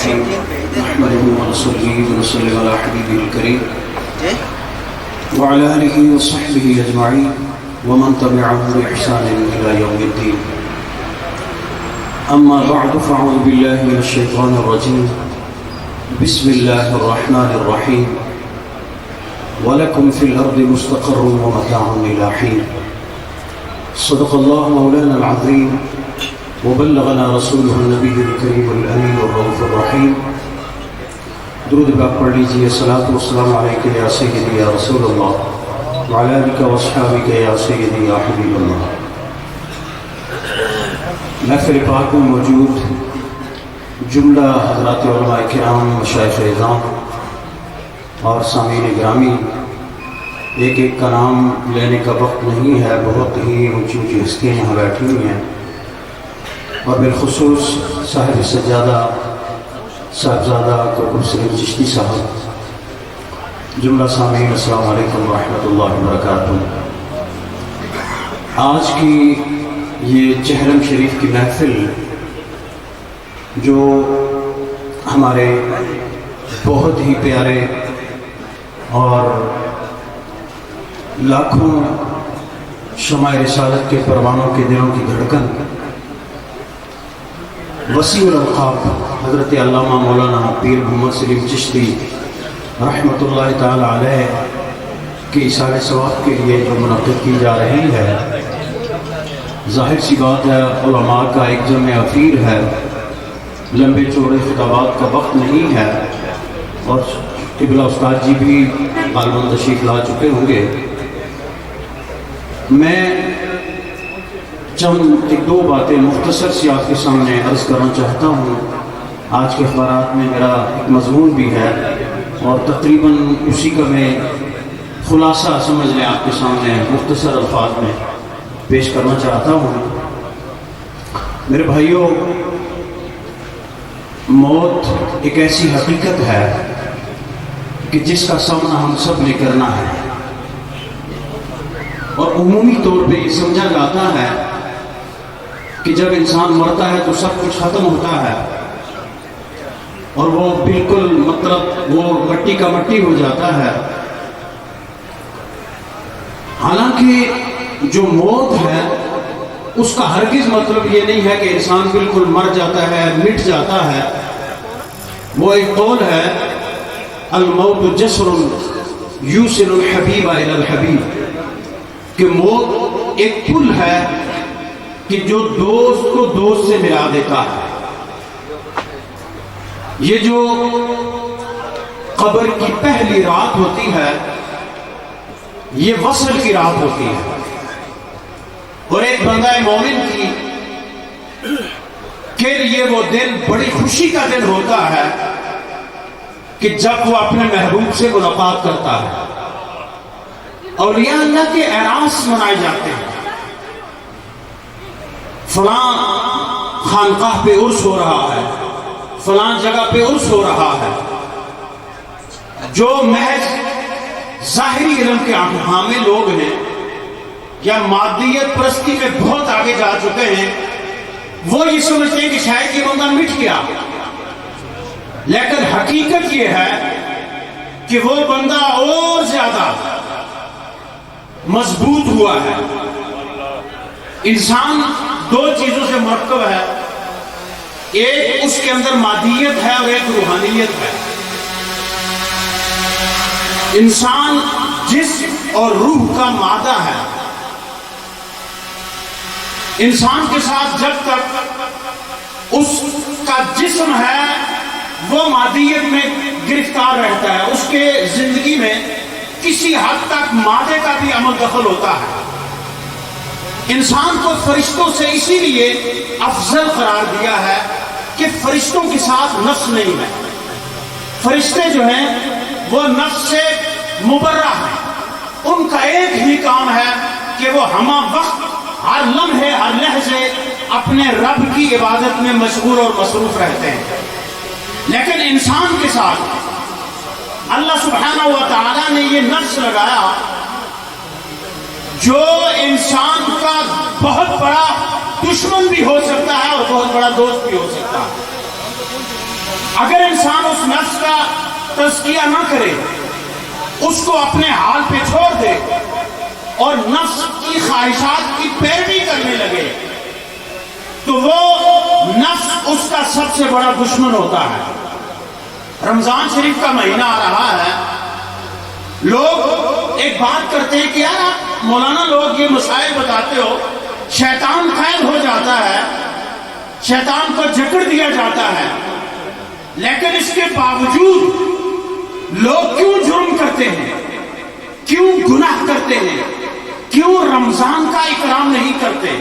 الرحيم نحمده ونصلي ونسلم على حبيبه الكريم وعلى آله وصحبه أجمعين ومن تبعهم بإحسان إلى يوم الدين. أما بعد فأعوذ بالله من الشيطان الرجيم. بسم الله الرحمن الرحيم. ولكم في الأرض مستقر ومتاع إلى حين. صدق الله مولانا العظيم وبلغنا رسوله النبي الكريم الأمين الرؤوف الرحيم. درود پاک پڑھ لیجیے. الصلاۃ والسلام علیک یا سیدی یا رسول اللہ وعلی آلک واصحابک یا سیدی یا حبیب اللہ. محفل پاک میں موجود جملہ حضرات علماء کرام، مشائخ اعظام اور سامعین گرامی، ایک ایک کا نام لینے کا وقت نہیں ہے. بہت ہی اونچی اونچی ہستیاں یہاں بیٹھی ہوئی ہیں، اور بالخصوص صاحب سجادہ صاحبزادہ کوکب سلیم چشتی صاحب. جملہ سامعین السلام علیکم ورحمۃ اللہ وبرکاتہ. آج کی یہ چہرم شریف کی محفل جو ہمارے بہت ہی پیارے اور لاکھوں شمع رسالت کے پروانوں کے دلوں کی دھڑکن وسیع الالقاب حضرت علامہ مولانا پیر محمد سلیم چشتی رحمۃ اللہ تعالی علیہ کی اثار ثواب کے لیے جو منعقد کی جا رہی ہے، ظاہر سی بات ہے علماء کا ایک جمع افیر ہے. لمبے چوڑے خطابات کا وقت نہیں ہے، اور قبلہ استاد جی بھی غالباً تشریف لا چکے ہوں گے. میں چند ایک دو باتیں مختصر سی آپ کے سامنے عرض کرنا چاہتا ہوں. آج کے اخبارات میں میرا ایک مضمون بھی ہے، اور تقریباً اسی کا میں خلاصہ سمجھ لیں آپ کے سامنے مختصر الفاظ میں پیش کرنا چاہتا ہوں. میرے بھائیوں، موت ایک ایسی حقیقت ہے کہ جس کا سامنا ہم سب نے کرنا ہے، اور عمومی طور پہ یہ سمجھا جاتا ہے کہ جب انسان مرتا ہے تو سب کچھ ختم ہوتا ہے، اور وہ بالکل مطلب وہ مٹی کا مٹی ہو جاتا ہے. حالانکہ جو موت ہے اس کا ہرگز مطلب یہ نہیں ہے کہ انسان بالکل مر جاتا ہے، مٹ جاتا ہے. وہ ایک قول ہے، الموت جسر یوصل الحبیب الی الحبیب، کہ موت ایک پل ہے کہ جو دوست کو دوست سے ملا دیتا ہے. یہ جو قبر کی پہلی رات ہوتی ہے یہ وصل کی رات ہوتی ہے، اور ایک بندہ مومن کی کے لیے وہ دن بڑی خوشی کا دن ہوتا ہے کہ جب وہ اپنے محبوب سے ملاقات کرتا ہے. اولیاء اللہ کے اعراس منائے جاتے ہیں. فلاں خانقاہ پہ عرس ہو رہا ہے، فلاں جگہ پہ عرس ہو رہا ہے. جو محض ظاہری علم کے حامل لوگ ہیں یا مادیت پرستی میں بہت آگے جا چکے ہیں، وہ یہ سمجھتے ہیں کہ شاید یہ بندہ مٹ گیا، لیکن حقیقت یہ ہے کہ وہ بندہ اور زیادہ مضبوط ہوا ہے. انسان دو چیزوں سے مرکب ہے، ایک اس کے اندر مادیت ہے اور ایک روحانیت ہے. انسان جسم اور روح کا مادہ ہے. انسان کے ساتھ جب تک اس کا جسم ہے وہ مادیت میں گرفتار رہتا ہے، اس کے زندگی میں کسی حد تک مادے کا بھی عمل دخل ہوتا ہے. انسان کو فرشتوں سے اسی لیے افضل قرار دیا ہے کہ فرشتوں کے ساتھ نفس نہیں ہے. فرشتے جو ہیں وہ نفس سے مبرہ ہیں. ان کا ایک ہی کام ہے کہ وہ ہمہ وقت ہر لمحے ہر لحظے اپنے رب کی عبادت میں مشغول اور مصروف رہتے ہیں. لیکن انسان کے ساتھ اللہ سبحانہ و تعالی نے یہ نفس لگایا جو انسان کا بہت بڑا دشمن بھی ہو سکتا ہے اور بہت بڑا دوست بھی ہو سکتا ہے. اگر انسان اس نفس کا تزکیہ نہ کرے، اس کو اپنے حال پہ چھوڑ دے اور نفس کی خواہشات کی پیروی کرنے لگے، تو وہ نفس اس کا سب سے بڑا دشمن ہوتا ہے۔ رمضان شریف کا مہینہ آ رہا ہے، لوگ ایک بات کرتے ہیں کہ یار آپ مولانا لوگ یہ مسائل بتاتے ہو، شیطان قید ہو جاتا ہے، شیطان کو جکڑ دیا جاتا ہے، لیکن اس کے باوجود لوگ کیوں جرم کرتے ہیں، کیوں گناہ کرتے ہیں، کیوں رمضان کا اکرام نہیں کرتے؟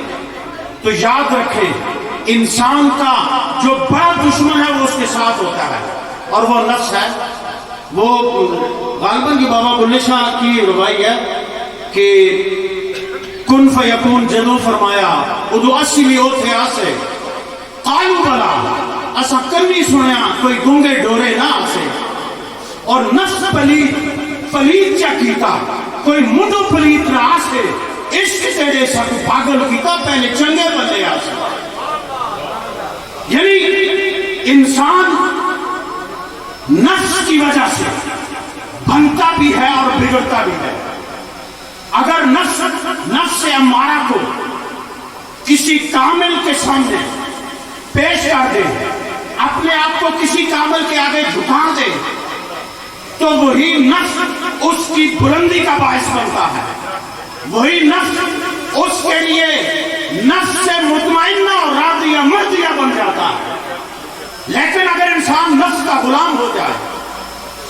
تو یاد رکھیں، انسان کا جو بڑا دشمن ہے وہ اس کے ساتھ ہوتا ہے، اور وہ نفس ہے۔ وہ غالباً یہ بابا بلے شاہ کی روائی ہے کہ کن فیکون جدو فرمایا ادو اسی لیو تھے آسے قالو بلا اسا کرنی سنیا کوئی گونگے ڈورے نہ آسے، اور نفس پلید چا کیتا کوئی مڈو پلید نہ آسے، عشق تیرے ساتھ پاگل کیتا پہلے چنگے بندے آسے۔ یعنی انسان نفس کی وجہ سے بنتا بھی ہے اور بگڑتا بھی ہے۔ اگر نفس امارہ کو کسی کامل کے سامنے پیش کر دے، اپنے آپ کو کسی کامل کے آگے جھکا دے، تو وہی نفس اس کی بلندی کا باعث بنتا ہے، وہی نفس اس کے لیے نفس سے مطمئنہ اور راضیہ مرضیہ بن جاتا ہے۔ لیکن اگر انسان نفس کا غلام ہو جائے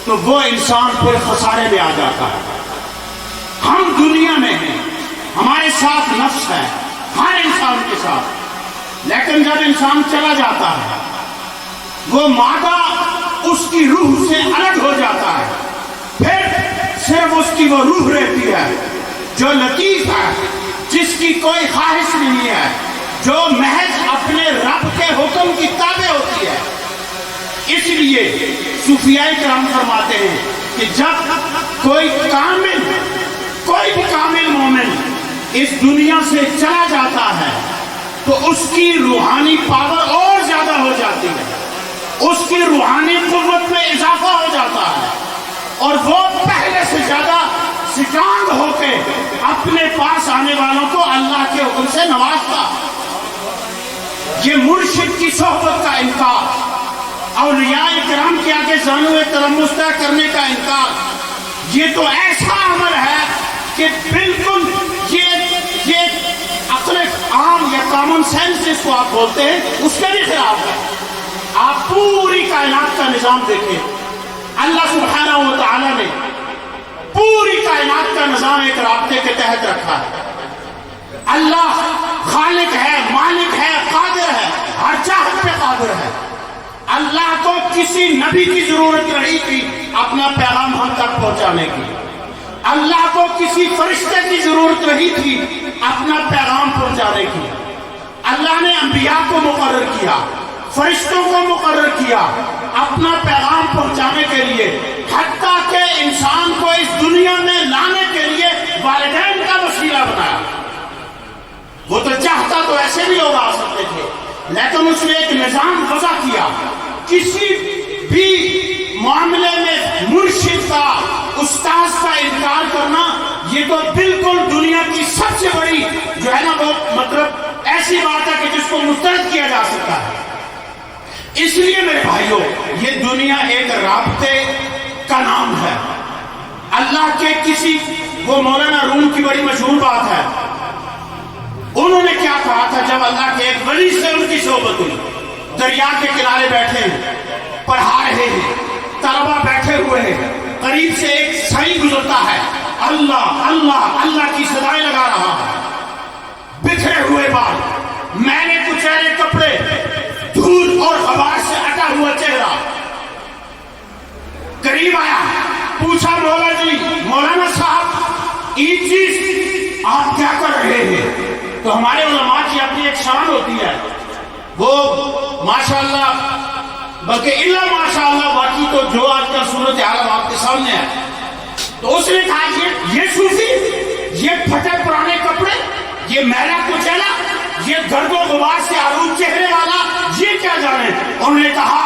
تو وہ انسان پھر خسارے میں آ جاتا ہے۔ ہم دنیا میں ہیں، ہمارے ساتھ نفس ہے ہر انسان کے ساتھ، لیکن جب انسان چلا جاتا ہے وہ مادہ اس کی روح سے الگ ہو جاتا ہے، پھر صرف اس کی وہ روح رہتی ہے جو لطیف ہے، جس کی کوئی خواہش نہیں ہے، جو محض اپنے رب کے حکم کی تابع ہوتی ہے۔ اس لیے صوفیاء کرام فرماتے ہیں کہ جب کوئی بھی کامل مومن اس دنیا سے چلا جاتا ہے تو اس کی روحانی پاور اور زیادہ ہو جاتی ہے، اس کی روحانی قوت میں اضافہ ہو جاتا ہے، اور وہ پہلے سے زیادہ سٹرانگ ہو کے اپنے پاس آنے والوں کو اللہ کے حکم سے نوازتا۔ یہ مرشد کی صحبت کا انکار، اولیاء کرام کے آگے زانو تلمس طے کرنے کا انکار، یہ تو ایسا عمل ہے کہ بالکل یہ عقل عام یا کامن سینس جس کو آپ بولتے ہیں اس کے بھی خلاف ہے۔ آپ پوری کائنات کا نظام دیکھیں، اللہ سبحانہ و تعالی نے پوری کائنات کا نظام ایک رابطے کے تحت رکھا ہے۔ اللہ خالق ہے، مالک ہے، قادر ہے، ہر چاہت پہ قادر ہے۔ اللہ کو کسی نبی کی ضرورت نہیں تھی اپنا پیغام ہم تک پہنچانے کی، اللہ کو کسی فرشتے کی ضرورت نہیں تھی اپنا پیغام پہنچانے کی۔ اللہ نے انبیاء کو مقرر کیا، فرشتوں کو مقرر کیا اپنا پیغام پہنچانے کے لیے، حتیٰ کہ انسان کو اس دنیا میں لانے کے لیے والدین کا وسیلہ بنایا۔ وہ تو چاہتا تو ایسے بھی لوگ آ سکتے تھے، لیکن اس نے ایک نظام وضع کیا۔ کسی بھی معاملے میں مرشد کا، استاذ کا انکار کرنا یہ تو بالکل دنیا کی سب سے بڑی جو ہے نا وہ مطلب ایسی بات ہے کہ جس کو مسترد کیا جا سکتا ہے۔ اس لیے میرے بھائیوں، یہ دنیا ایک رابطے کا نام ہے۔ اللہ کے کسی، وہ مولانا روم کی بڑی مشہور بات ہے، انہوں نے کیا کہا تھا جب اللہ کے ایک ولی سے ان کی صحبت ہوئی، دریا کے کنارے بیٹھے ہیں، پڑھا رہے ہیں، طلبہ بیٹھے ہوئے ہیں، قریب سے ایک سائی گزرتا ہے، اللہ اللہ اللہ کی صدائیں لگا رہا ہے، بکھرے ہوئے بال، میلے کچیلے کپڑے، دھول اور غبار سے اٹا ہوا چہرہ، قریب آیا، پوچھا مولانا صاحب یہ چیز آپ کیا کر رہے ہیں؟ تو ہمارے علماء کی اپنی ایک شان ہوتی ہے، وہ ماشاءاللہ بلکہ اللہ ماشاءاللہ، باقی تو جو آج کل صورت حال آپ کے سامنے ہے، تو اس نے کہا یہ صوفی، یہ پھٹے پرانے کپڑے، یہ میلا کچیلا، یہ گرد و غبار سے آلود چہرے والا، یہ کیا جانے؟ انہوں نے کہا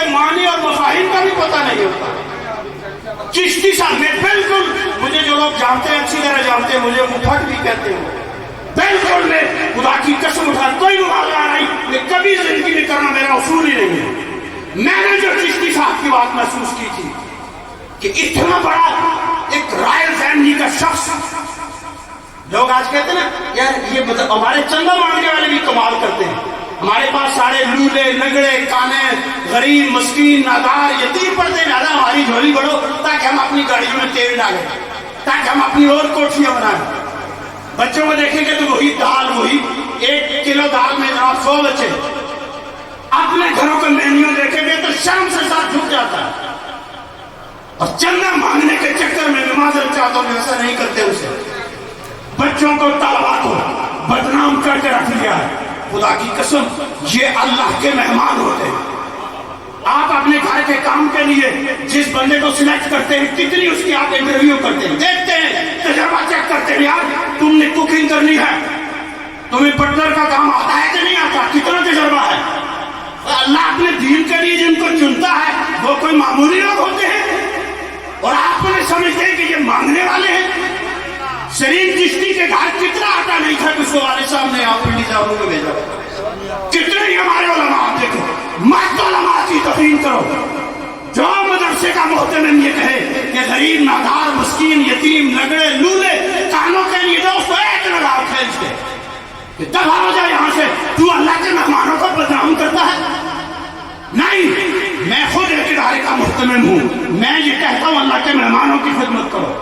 کے معنی اور مفاہیم کا بھی پتہ نہیں ہوتا. چشتی صاحب میں بالکل, مجھے جو لوگ جانتے ہیں اچھی طرح جانتے ہیں, مجھے مفت بھی کہتے ہیں, بالکل میں خدا کی قسم اٹھا, کوئی مبالغہ نہیں, میں کبھی زندگی میں کرنا میرا اصول ہی نہیں ہے. میں نے جو چشتی صاحب کی بات محسوس کی تھی کہ اتنا بڑا ایک رائل فیملی کا شخص, لوگ آج کہتے ہیں نا یار یہ ہمارے چندہ مانگنے والے بھی کمال کرتے ہیں, ہمارے پاس سارے لولے لنگڑے کانے غریب مسکین نادار یتیم پڑتے ہیں, لہذا ہماری جھولی بڑھو تاکہ ہم اپنی گاڑیوں میں تیل ڈالیں, تاکہ ہم اپنی اور کوٹھیاں بنائیں. بچوں کو دیکھیں گے تو وہی دال, وہی 1 کلو دال میں جناب 100 بچے. اپنے گھروں کا مینیو دیکھیں گے تو شرم سے ساتھ جھک جاتا ہے. اور چندہ مانگنے کے چکر میں نماز چاہتا ہوں ایسا نہیں کرتے اسے. بچوں کو طلبا کو بدنام کر کے رکھ لیا ہے. خدا کی قسم یہ اللہ کے مہمان ہوتے ہیں. آپ اپنے گھر کے کام کے لیے جس بندے کو سلیکٹ کرتے ہیں کتنی اس کی آپ انٹرویو کرتے ہیں, دیکھتے ہیں, تجربہ چیک کرتے ہیں, یار تم نے کوکنگ کرنی ہے, تمہیں بٹلر کا کام آتا ہے کہ نہیں آتا, کتنا تجربہ ہے. اللہ اپنے دین کے لیے جن کو چنتا ہے وہ کوئی معمولی لوگ ہوتے ہیں اور آپ انہیں سمجھتے ہیں کہ یہ مانگنے والے ہیں. سلیم چشتی کے گھر کتنا آٹا نہیں تھا کہ اس کو والد صاحب نے آپ پنڈی صاحبوں کو بھیجا. کتنے ہی ہمارے علماء آپ دیکھو, مت علماء کی توہین کرو. جو مدرسے کا محتمم یہ کہے کہ غریب نادار مسکین یتیم لگڑے لولے کانوں کے لیے دو, اس کو ایک لگاؤ کھینچ کے کہ دفع ہو جائے یہاں سے. تو اللہ کے مہمانوں کو بدنام کرتا ہے. نہیں, میں خود ایک ادارے کا محتمم ہوں, میں یہ کہتا ہوں اللہ کے مہمانوں کی خدمت کرو.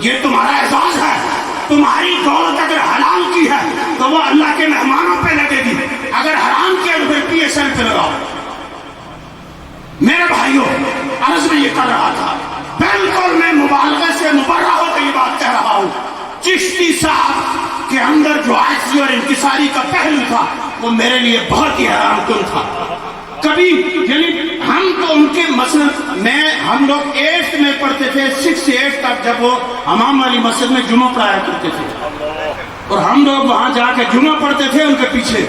یہ تمہارا اعزاز ہے. تمہاری دولت اگر حلال کی ہے تو وہ اللہ کے مہمانوں پہ لگے گی, اگر حرام کی ہے تو پھر PSL پہ لگاؤ. میرے بھائیوں, عرض میں یہ کر رہا تھا, بالکل میں مبالغے سے مبرہ ہو کے یہ بات کہہ رہا ہوں. چشتی صاحب کے اندر جو عاجزی اور انکساری کا پہلو تھا وہ میرے لیے بہت ہی حیران کن تھا. کبھی یعنی ہم تو ان کے مثلا ہم لوگ 8th میں پڑھتے تھے, 6 سے 8 تک, جب وہ امام والی مسجد میں جمعہ پڑھایا کرتے تھے اور ہم لوگ وہاں جا کے جمعہ پڑھتے تھے ان کے پیچھے.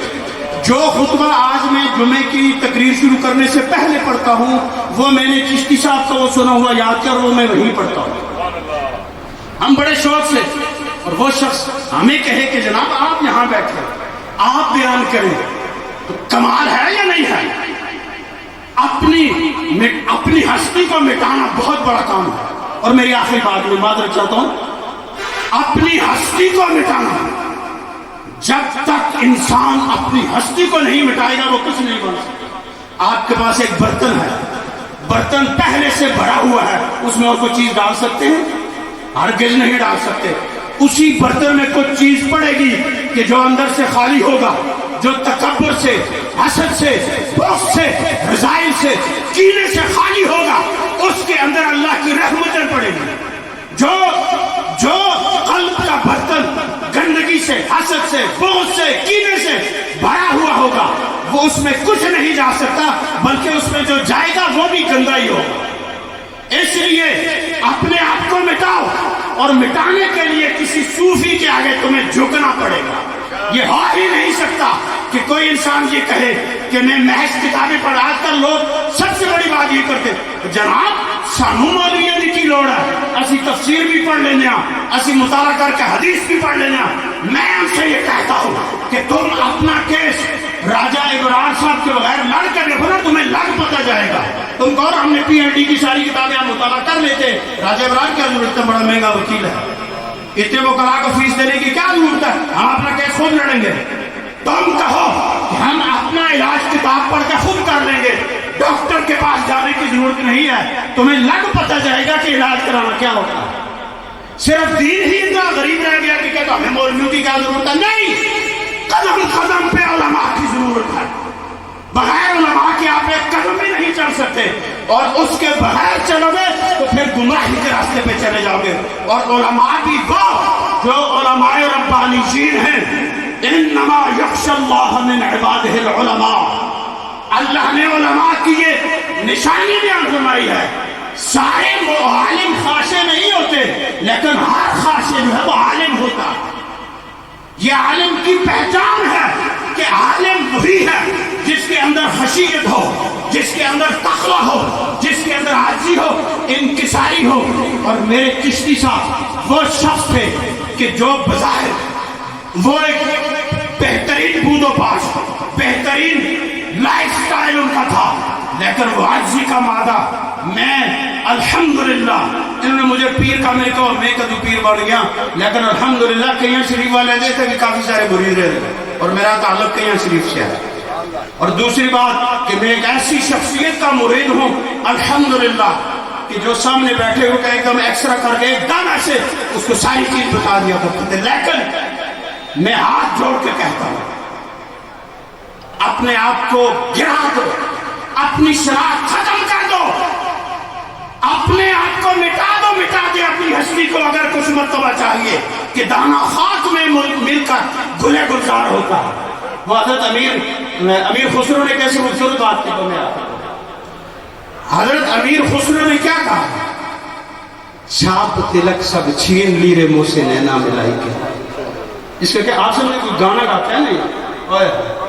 جو خطبہ آج میں جمعے کی تقریر شروع کرنے سے پہلے پڑھتا ہوں وہ میں نے چشتی صاحب کا وہ سنا ہوا یاد کیا اور وہ میں وہی پڑھتا ہوں. ہم بڑے شوق سے, اور وہ شخص ہمیں کہے کہ جناب آپ یہاں بیٹھے آپ بیان کریں, تو کمال ہے یا نہیں ہے. اپنی ہستی کو مٹانا بہت بڑا کام ہے. اور میری آخری بات میں معذرت چاہتا ہوں, اپنی ہستی کو مٹانا, جب تک انسان اپنی ہستی کو نہیں مٹائے گا وہ کچھ نہیں بن سکتا. آپ کے پاس ایک برتن ہے, برتن پہلے سے بھرا ہوا ہے, اس میں اور کوئی چیز ڈال سکتے ہیں؟ ہرگز نہیں ڈال سکتے. اسی برتن میں کچھ چیز پڑے گی کہ جو اندر سے خالی ہوگا, جو تکبر سے, حسد سے, بغض سے, رذائل سے, کینے سے خالی ہوگا, اس کے اندر اللہ کی رحمتیں پڑیں گی. جو قلب کا برتن گندگی سے, حسد سے, بغض سے, کینے سے بھرا ہوا ہوگا وہ اس میں کچھ نہیں جا سکتا, بلکہ اس میں جو جائے گا وہ بھی گندا ہی ہوگا. اس لیے اپنے آپ کو مٹاؤ, اور مٹانے کے لیے کسی صوفی کے آگے تمہیں جھکنا پڑے گا. یہ ہو ہی نہیں سکتا کہ کوئی انسان یہ کہے کہ میں محض کتابیں پڑھ. آج کل لوگ سب سے بڑی بات یہ کرتے, جناب سانو مولویوں کی لوڑ ہے, اسی تفسیر بھی پڑھ لینے, اسی مطالعہ کر کے حدیث بھی پڑھ لینے. میں ان سے یہ کہتا ہوں کہ تم اپنا کیس راجہ ابرار صاحب کے بغیر لڑ کر دیکھو نا, تمہیں لگ پتا جائے گا. تم کہو ہم نے PhD کی ساری کتابیں ہم مطالعہ کر لیتے, راجہ ابرار کیا ضرورت ہے, بڑا مہنگا وکیل ہے, اتنے وہ کلا کو فیس دینے کی کیا ضرورت ہے, ہم اپنا کیس خود لڑیں گے. تم کہو کہ ہم اپنا علاج کتاب پڑھ کے خود کر لیں گے, ڈاکٹر کے پاس جانے کی ضرورت نہیں ہے, تمہیں لگ پتا جائے گا کہ علاج کرانا کیا ہوتا ہے. صرف دین ہی اتنا غریب رہ گیا کہ کہتا ہمیں مولویوں کی کیا ضرورت ہے. نہیں, قدم قدم پہ علماء کی ضرورت ہے. بغیر علماء کے آپ ایک قدم بھی نہیں چل سکتے, اور اس کے بغیر چلو گے تو پھر گمراہی کے راستے پہ چلے جاؤ گے. اور علماء بھی وہ جو علماء ربانیین ہیں, انما یخشی اللہ من عبادہ العلماء. اللہ نے علماء کی یہ نشانی بیان فرمائی ہے. سارے عالم خاشع نہیں ہوتے, لیکن ہر خاشع جو ہے وہ عالم ہوتا. یہ عالم کی پہچان ہے کہ عالم وہی ہے جس کے اندر خشیت ہو, جس کے اندر تقویٰ ہو، جس کے اندر عاجزی ہو، انکساری ہو. اور میرے چشتی صاحب وہ شخص تھے کہ جو بظاہر وہ ایک بہترین بود و باش، بہترین لائف سٹائل ان کا تھا، لیکن وہ عاجزی کا مادہ. میں الحمدللہ انہوں نے مجھے پیر کا میں کہا میں کدو پیر بڑھ گیا، لیکن الحمدللہ کئیاں شریف والے دے تھے بھی کافی سارے مرید رہے اور میرا تعلق کئیاں شریف سے ہے. اور دوسری بات کہ میں ایک ایسی شخصیت کا مرید ہوں الحمدللہ کہ جو سامنے بیٹھے ہو کہ ایک دم ایکسرا کر کے ایک دم ایسے اس کو ساری چیز بتا دیا کرتے تھے. لیکن میں ہاتھ جوڑ کے کہتا ہوں اپنے آپ کو گرا دو، اپنی شرارت ختم کر دو، اپنے آپ کو مٹا دو، مٹا دے اپنی ہستی کو. اگر کچھ مرتبہ چاہیے کہ دانا خاک میں مل کر گلے گلزار ہوتا ہے. وہ حضرت امیر خسرو نے کیسے خوبصورت بات کی تو میں آپ کو حضرت امیر خسرو نے کیا کہا؟ چھاپ تلک سب چھین لیرے منہ سے نینا ملائی کے. اس کا کہ آپ سب نے کوئی گانا گاتا ہے نہیں،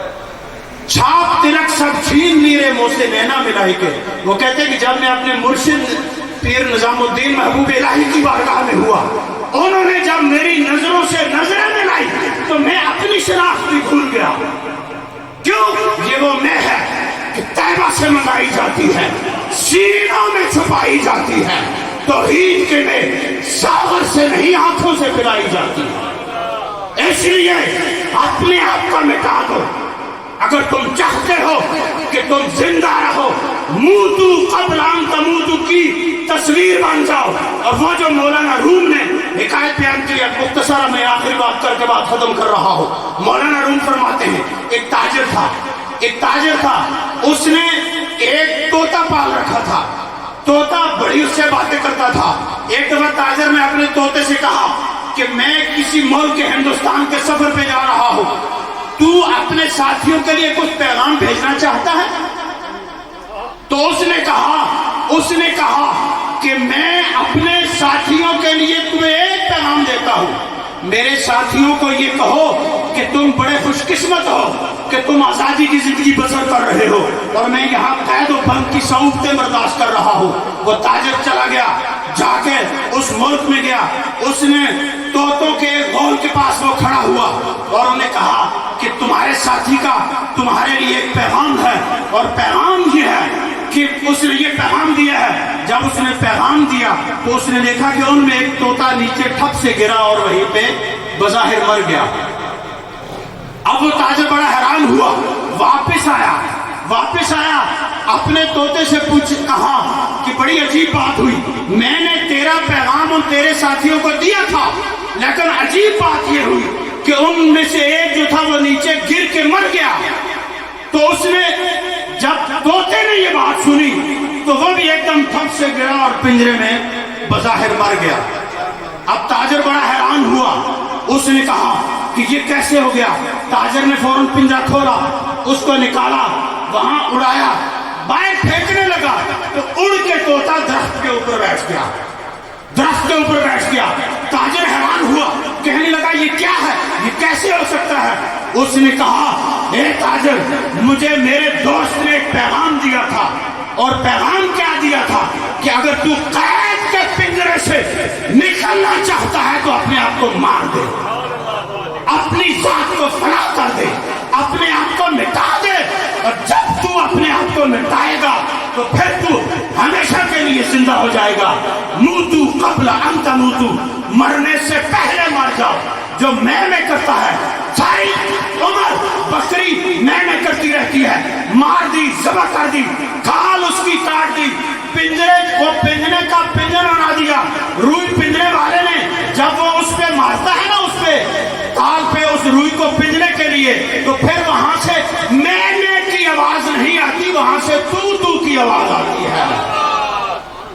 چھاپ تلک سب چھین لیرے منہ سے نینا ملائی کے. وہ کہتے ہیں کہ جب میں اپنے مرشد پیر نظام الدین محبوب الہی کی بارگاہ میں ہوا، انہوں نے جب میری نظروں سے نظریں ملائی تو میں اپنی شناخت بھی بھول گیا. کیوں؟ یہ وہ میں ہے کہ طیبہ سے منگائی جاتی ہے، سینوں میں چھپائی جاتی ہے، توحید کے میں ساغر سے نہیں آنکھوں سے پلائی جاتی ہے. اس لیے اپنے آپ کو مٹا دو. اگر تم چاہتے ہو کہ تم زندہ رہو، موتو قبل ان تموتو کی تصویر بن جاؤ. اور وہ جو مولانا روم نے حکایت بیان کی ہے، مختصرہ میں آخری بات کر کے بات ختم کر رہا ہوں. مولانا روم فرماتے ہیں ایک تاجر تھا، اس نے ایک طوطا پال رکھا تھا. طوطا بڑی اس سے باتیں کرتا تھا. ایک دفعہ تاجر نے اپنے طوطے سے کہا کہ میں کسی ملک کے ہندوستان کے سفر پہ جا رہا ہوں، تو اپنے ساتھیوں کے لیے کچھ پیغام بھیجنا چاہتا ہے؟ تو اس نے کہا کہ میں اپنے ساتھیوں کے لیے تمہیں ایک پیغام دیتا ہوں. میرے ساتھیوں کو یہ کہو کہ تم بڑے خوش قسمت ہو کہ تم آزادی کی زندگی بسر کر رہے ہو اور میں یہاں قید و بند کی صعوبتیں برداشت کر رہا ہوں. وہ تاجر چلا گیا، جا کے اس ملک میں گیا. اس نے طوطوں کے غول کے پاس وہ کھڑا ہوا اور انہیں کہا کہ تمہارے ساتھی کا تمہارے لیے ایک پیغام ہے، اور پیغام یہ ہے کہ اس نے یہ پیغام دیا ہے. جب اس نے پیغام دیا تو اس نے دیکھا کہ ان میں ایک طوطا نیچے ٹھپ سے گرا اور وہیں پہ بظاہر مر گیا. اب وہ تاجر بڑا حیران ہوا، واپس آیا اپنے طوطے سے کہا کہ بڑی عجیب بات ہوئی، میں نے تیرا پیغام ان تیرے ساتھیوں کو دیا تھا، لیکن عجیب بات یہ ہوئی کہ ان میں سے ایک جو تھا وہ نیچے گر کے مر گیا. تو اس نے جب طوطے نے یہ بات سنی تو وہ بھی ایک دم تھپ سے گرا اور پنجرے میں بظاہر مر گیا. اب تاجر بڑا حیران ہوا. اس نے کہا کہ یہ کیسے ہو گیا؟ تاجر نے فوراً پنجرا کھولا، اس کو نکالا، وہاں اڑایا، باہر پھینکنے لگا تو اڑ کے طوطا درخت کے اوپر بیٹھ گیا. تاجر حیران ہوا، کہنے لگا یہ کیا ہے، یہ کیسے ہو سکتا ہے؟ اس نے کہا اے تاجر، مجھے میرے دوست نے ایک پیغام دیا تھا، اور پیغام کیا دیا تھا کہ اگر تو قید کے پنجرے سے نکلنا چاہتا ہے تو اپنے آپ کو مار دے، اپنی ذات کو فنا کر دے، اپنے آپ کو مٹا دے. اور جب تو اپنے آپ کو مٹائے گا تو پھر تو ہمیشہ کے لیے زندہ ہو جائے گا. موتو قبل ان تموتو، مرنے سے پہلے مر جاؤ. جو میں کرتا ہے ساری عمر بکری میں کرتی رہتی ہے، مار دی، ذبح کر دی، کھال اس کی کاٹ دی، پنجرے کا پنجر بنا دیا. روئی پنجرے والے نے جب وہ اس پہ مارتا ہے نا، اس پہ تال پہ اس روئی کو پنجرے کے لیے، تو پھر وہاں سے میں کی آواز نہیں آتی، وہاں سے تو کی آواز آتی ہے.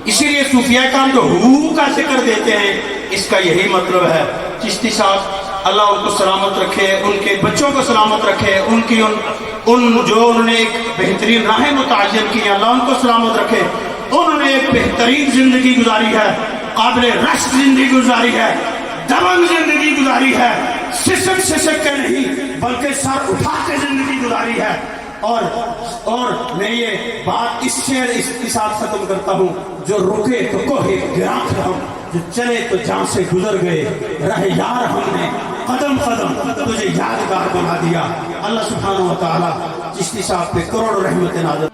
اسی لیے صوفیہ کرام جو ہو کا ذکر دیتے ہیں اس کا یہی مطلب ہے. چشتی صاحب اللہ ان کو سلامت رکھے، ان کے بچوں کو سلامت رکھے، ان کی جو انہوں نے ایک بہترین راہیں متعین کی ہیں، اللہ ان کو سلامت رکھے. انہوں نے ایک بہترین زندگی گزاری ہے، قابل رشک زندگی گزاری ہے، دمنگ زندگی گزاری ہے، سسک کے نہیں بلکہ سر اٹھا کے زندگی گزاری ہے. اور میں یہ بات اس شعر کے ساتھ ختم کرتا ہوں: جو رکے تو کوہ گراں تھے ہم، جو چلے تو جان سے گزر گئے، رہ یار ہم نے قدم قدم تجھے یادگار بنا دیا۔ اللہ سبحانہ و تعالی چشتی صاحب پہ کروڑ رحمت نازل